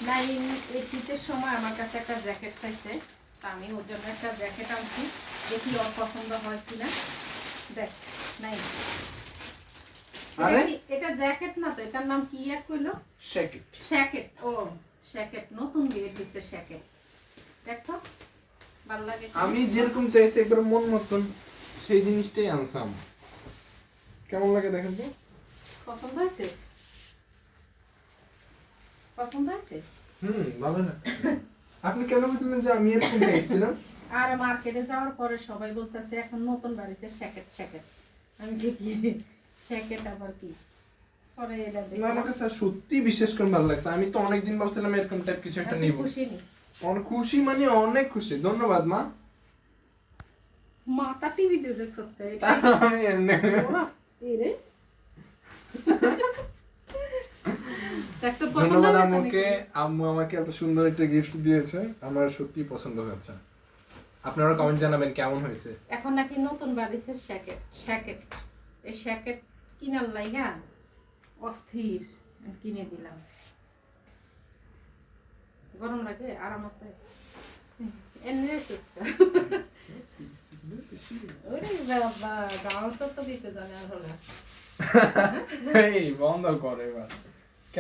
Nine এই শীতের সময় আমার কাছে একটা জ্যাকেট চাইছে, আমি ওর জন্য একটা জ্যাকেট আনছি, দেখি ওর পছন্দ হয় কিনা। দেখ নাইন, এটা জ্যাকেট না তো, এটার নাম কি এক কইলো? শ্যাকেট। শ্যাকেট, ও শ্যাকেট, নতুন বের হইছে শ্যাকেট। দেখো ভালো লাগে। আমি যেরকম চাইছি একবার মন মতন সেই জিনিসটাই আনসাম। কেমন লাগে দেখেন তো? পছন্দ হয়েছে? পছন্দ হয়েছে? ভালো না। আপনি কেন বুঝলেন যে আমি এরকম চাইছিলাম? আর মার্কেটে যাওয়ার পরে সবাই বলতেছে এখন নতুন বাড়িতে শ্যাকেট শ্যাকেট। আমি দেখি শ্যাকেট আবার কি পরে এটা দেখি। না, আমার কাছে সত্যি বিশেষ করে ভালো লাগছে। আমি তো অনেকদিন ভাবছিলাম এরকম টাইপ কিছু একটা নিব। খুশি নি? অনেক খুশি, মানে অনেক খুশি। ধন্যবাদ মা। মাতা টিভি দিয়ে দেখছস তো এটা? আমি এমনি এই রে দেখ তো পছন্দ ধন্যবাদ হলো আম্মুকে। আম্মু আমাকে এত সুন্দর একটা গিফট দিয়েছে, আমার সত্যি পছন্দ হয়েছে। আপনারা কমেন্ট জানাবেন কেমন হয়েছে। এখন নাকি নতুন বাড়িছে শ্যাকেট শ্যাকেট। এই শ্যাকেট কিনার লাইগা অস্থির কিনে দিলাম। গরম লাগে? আরাম আছে? এনে ওরে বাবা, গাঁও তো দিতে জানে আর হলো। এই বন্ধ করে এবার।